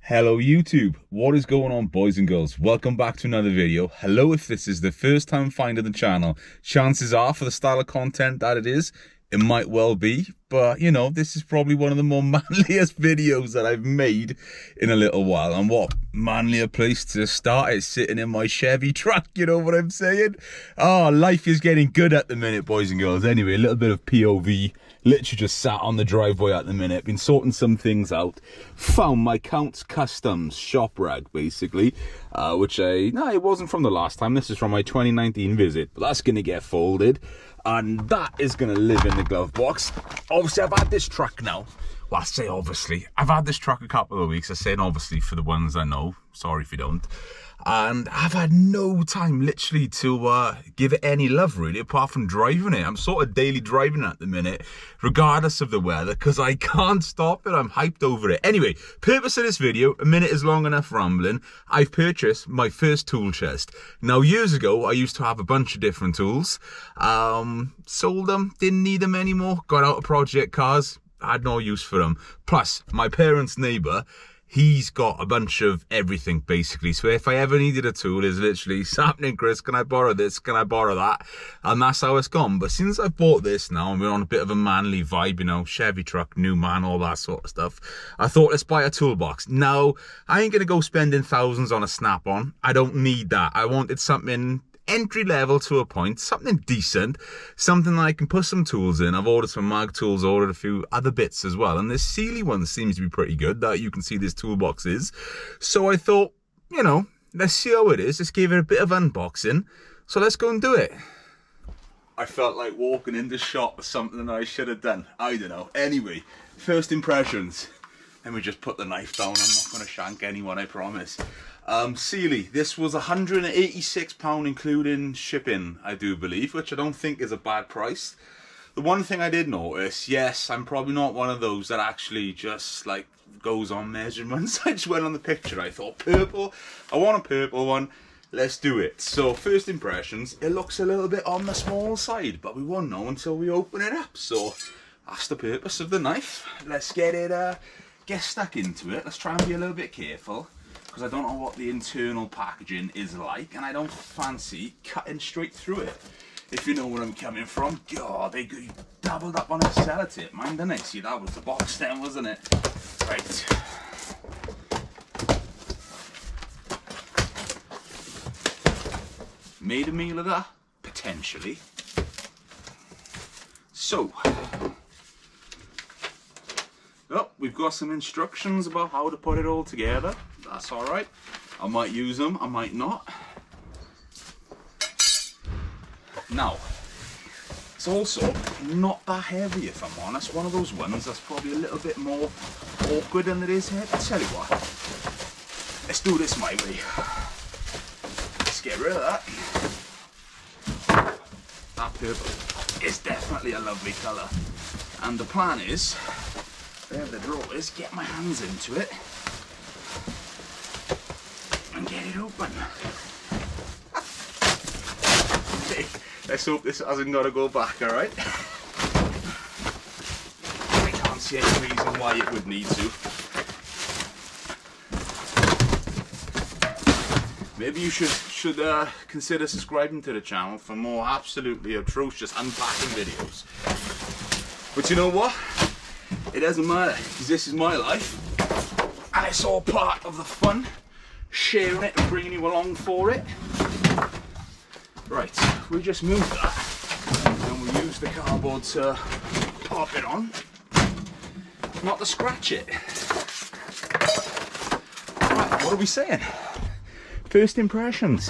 Hello YouTube, what is going on boys and girls? Welcome back to another video. Hello if this is the first time finding the channel. Chances are for the style of content that it is, it might well be, but you know, this is probably one of the more manliest videos that I've made in a little while. And what manlier place to start is sitting in my Chevy truck, you know what I'm saying? Oh, life is getting good at the minute, boys and girls. Anyway, a little bit of POV. Literally just sat on the driveway at the minute, been sorting some things out. Found my Count's Customs shop rag, basically, which it wasn't from the last time. This is from my 2019 visit, but that's going to get folded. And that is going to live in the glove box. Obviously, I've had this truck now. Well, I say obviously. I've had this truck a couple of weeks. I say obviously for the ones I know. Sorry if you don't. And I've had no time literally to give it any love really, apart from driving it. I'm sort of daily driving it at the minute, regardless of the weather, because I can't stop it. I'm hyped over it. Anyway, purpose of this video, a minute is long enough rambling. I've purchased my first tool chest. Now, years ago, I used to have a bunch of different tools. Sold them, didn't need them anymore. Got out of project cars, had no use for them. Plus, my parents' neighbour, he's got a bunch of everything basically, so if I ever needed a tool, it's literally, "Happening, Chris, can I borrow this, can I borrow that?" And that's how it's gone. But since I've bought this now, and we're on a bit of a manly vibe, you know, Chevy truck, new man, all that sort of stuff, I thought, let's buy a toolbox. Now, I ain't gonna go spending thousands on a snap-on. I don't need that. I wanted something entry level to a point, something decent, something that I can put some tools in. I've ordered some mag tools, ordered a few other bits as well, and this Sealy one seems to be pretty good, that you can see this toolbox is. So I thought, you know, let's see how it is. Let's give it a bit of unboxing. So let's go and do it. I felt like walking in the shop or something that I should have done. I don't know. Anyway, first impressions. Let me just put the knife down. I'm not going to shank anyone, I promise. Sealy, this was £186 including shipping, I do believe, which I don't think is a bad price. The one thing I did notice, yes, I'm probably not one of those that actually just like goes on measurements. I just went on the picture. I thought, purple, I want a purple one, let's do it. So first impressions, it looks a little bit on the small side, but we won't know until we open it up. So that's the purpose of the knife. Let's get it get stuck into it. Let's try and be a little bit careful, because I don't know what the internal packaging is like, and I don't fancy cutting straight through it, if you know where I'm coming from. God, they doubled up on a sellotape, man, didn't they? See, that was the box then, wasn't it? Right. Made a meal of that? Potentially. So, oh, we've got some instructions about how to put it all together. That's all right. I might use them, I might not. Now, it's also not that heavy, if I'm honest. One of those ones that's probably a little bit more awkward than it is heavy. I'll tell you what, let's do this my way. Let's get rid of that. That purple is definitely a lovely colour. And the plan is, there the drawer is, get my hands into it and get it open. Okay, let's hope this hasn't got to go back, alright? I can't see any reason why it would need to. Maybe you should consider subscribing to the channel for more absolutely atrocious unpacking videos. But you know what? It doesn't matter, because this is my life, and it's all part of the fun, sharing it and bringing you along for it. Right, we just move that, and we use the cardboard to pop it on, not to scratch it. Right, what are we saying? First impressions.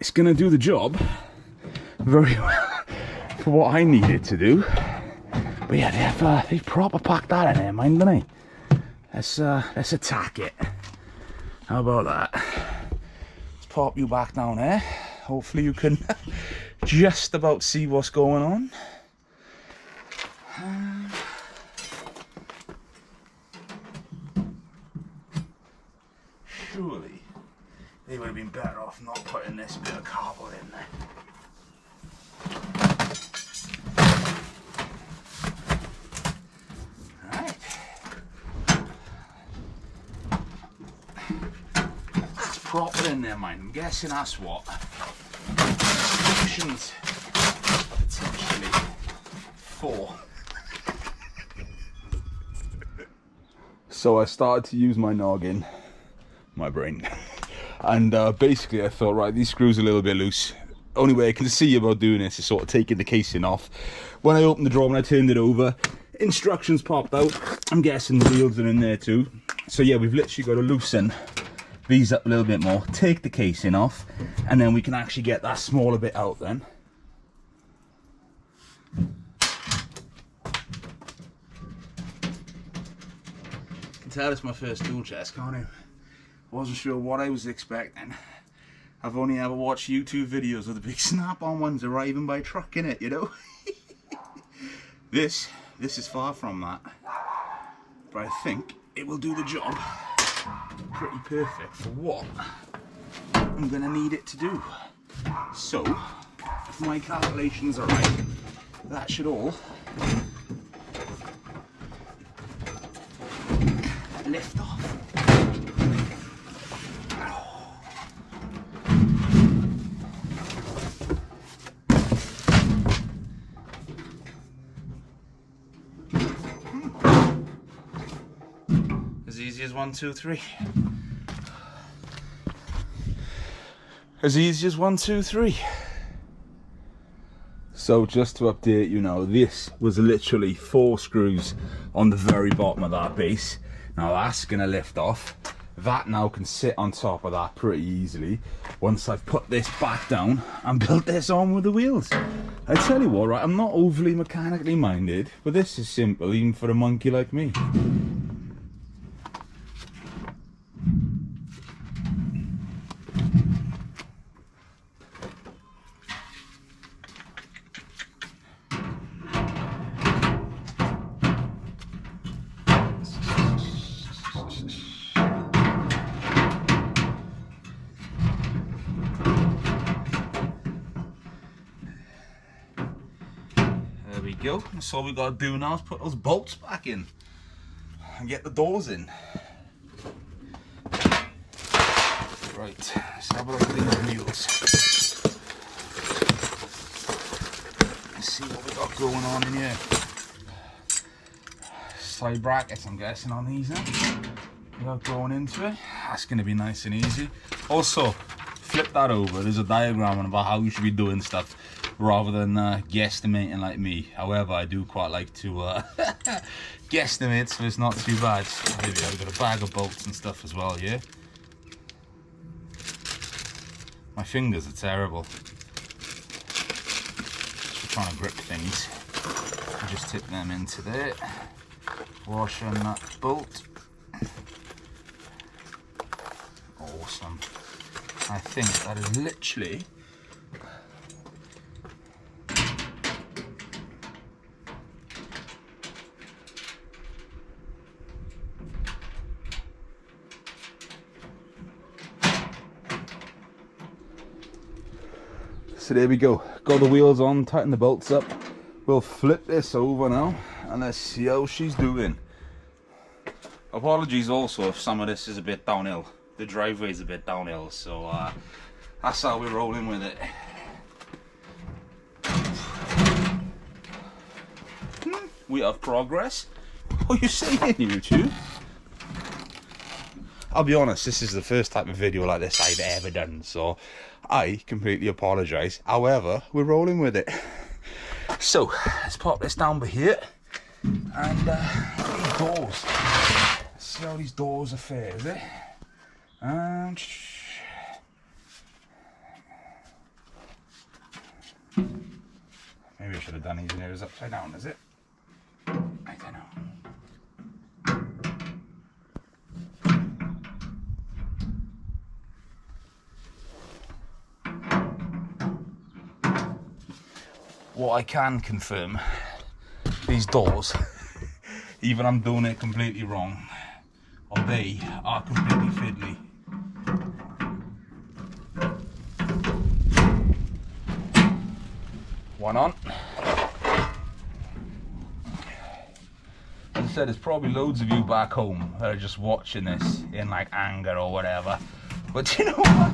It's gonna do the job very well for what I need it to do. But yeah, they proper packed that in there, mind, don't they? Let's attack it. How about that? Let's pop you back down there. Hopefully you can just about see what's going on. Surely they would have been better off not putting this bit of cardboard in there. proper in there, mind. I'm guessing that's what. Instructions potentially for. So I started to use my noggin, my brain, and basically I thought, right, these screws are a little bit loose. Only way I can see about doing this is sort of taking the casing off. When I opened the drawer and I turned it over, instructions popped out. I'm guessing the wheels are in there too. So yeah, we've literally got to loosen these up a little bit more, take the casing off, and then we can actually get that smaller bit out then. You can tell it's my first tool chest, can't you? Wasn't sure what I was expecting. I've only ever watched YouTube videos of the big snap-on ones arriving by truck in it, you know. This is far from that, but I think it will do the job pretty perfect for what I'm gonna need it to do. So, if my calculations are right, that should all lift off. As easy as 1, 2, 3. As easy as 1, 2, 3. So just to update you now, this was literally 4 screws on the very bottom of that base. Now that's gonna lift off. That now can sit on top of that pretty easily once I've put this back down and built this on with the wheels. I tell you what, right, I'm not overly mechanically minded, but this is simple even for a monkey like me. There we go. That's all we got to do now is put those bolts back in and get the doors in. Right, let's have a look at these wheels. Let's see what we got going on in here. Side brackets, I'm guessing, on these now. Without going into it. That's going to be nice and easy. Also, flip that over. There's a diagram about how you should be doing stuff rather than guesstimating like me. However, I do quite like to guesstimate, so it's not too bad. Maybe I've got a bag of bolts and stuff as well, yeah? My fingers are terrible. Just trying to grip things. I just tip them into there. Wash on that bolt. Awesome. I think that is literally so there we go. Got the wheels on, tighten the bolts up. We'll flip this over now and let's see how she's doing. Apologies also if some of this is a bit downhill. The driveway's a bit downhill, so that's how we're rolling with it. We have progress. What are you saying, YouTube? I'll be honest, this is the first type of video like this I've ever done, so I completely apologise. However, we're rolling with it. So, let's pop this down by here. And these doors. Let's see how these doors are fair, is it? And maybe I should have done these mirrors upside down, is it? I don't know. What I can confirm, these doors, even I'm doing it completely wrong, or they are completely fiddly. One on. As I said, there's probably loads of you back home that are just watching this in like anger or whatever. But you know what?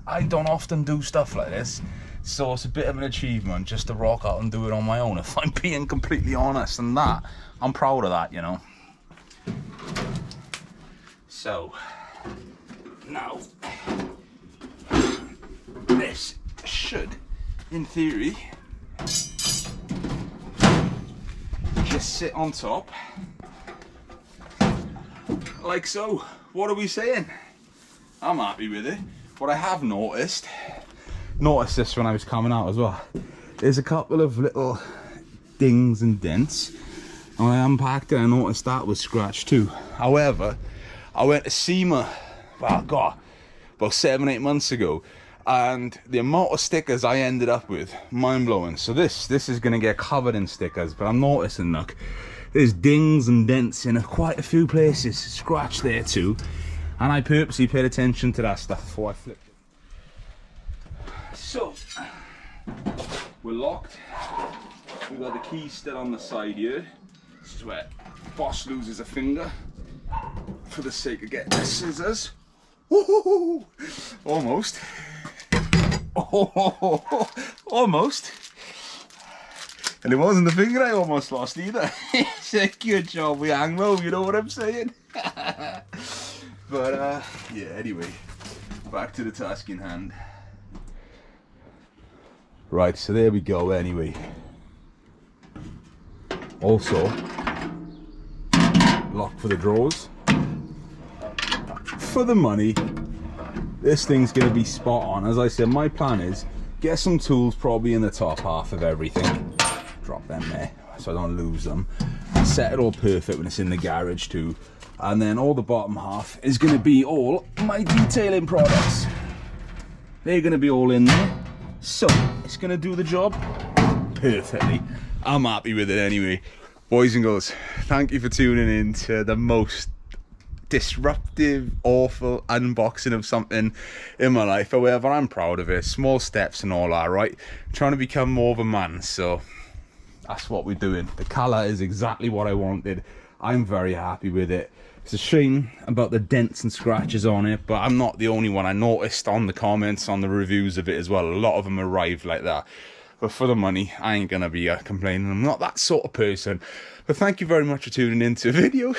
I don't often do stuff like this, so it's a bit of an achievement just to rock out and do it on my own, if I'm being completely honest, and that, I'm proud of that, you know. So, now, this should, in theory, just sit on top, like so. What are we saying? I'm happy with it. What I have noticed this when I was coming out as well, there's a couple of little dings and dents, and when I unpacked it I noticed that was scratched too. However, I went to SEMA, well, God, about 7-8 months ago, and the amount of stickers I ended up with, mind-blowing. So this is going to get covered in stickers, but I'm noticing, look, there's dings and dents in quite a few places, scratched there too, and I purposely paid attention to that stuff before I flipped it. So, we're locked. We've got the key still on the side here. This is where boss loses a finger for the sake of getting the scissors. Woo-hoo-hoo. Almost. Oh, almost. And it wasn't the finger I almost lost either. It's a good job we hang low, you know what I'm saying? But yeah, anyway, back to the task in hand. Right, so there we go anyway. Also, lock for the drawers. For the money, this thing's going to be spot on. As I said, my plan is get some tools probably in the top half of everything. Drop them there so I don't lose them. Set it all perfect when it's in the garage too. And then all the bottom half is going to be all my detailing products. They're going to be all in there. So, it's going to do the job perfectly. I'm happy with it anyway. Boys and girls, thank you for tuning in to the most disruptive, awful unboxing of something in my life. However, I'm proud of it. Small steps and all that, right? Trying to become more of a man, so that's what we're doing. The colour is exactly what I wanted. I'm very happy with it. It's a shame about the dents and scratches on it, but I'm not the only one. I noticed on the comments, on the reviews of it as well, a lot of them arrived like that. But for the money, I ain't gonna be complaining. I'm not that sort of person. But thank you very much for tuning into the video.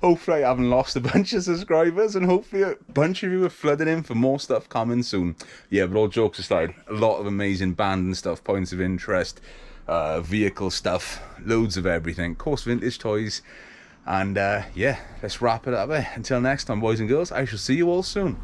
Hopefully I haven't lost a bunch of subscribers, and hopefully a bunch of you are flooding in for more stuff coming soon. Yeah, but all jokes aside, a lot of amazing band and stuff, points of interest, vehicle stuff, loads of everything, of course vintage toys. And yeah, let's wrap it up there. Until next time, boys and girls, I shall see you all soon.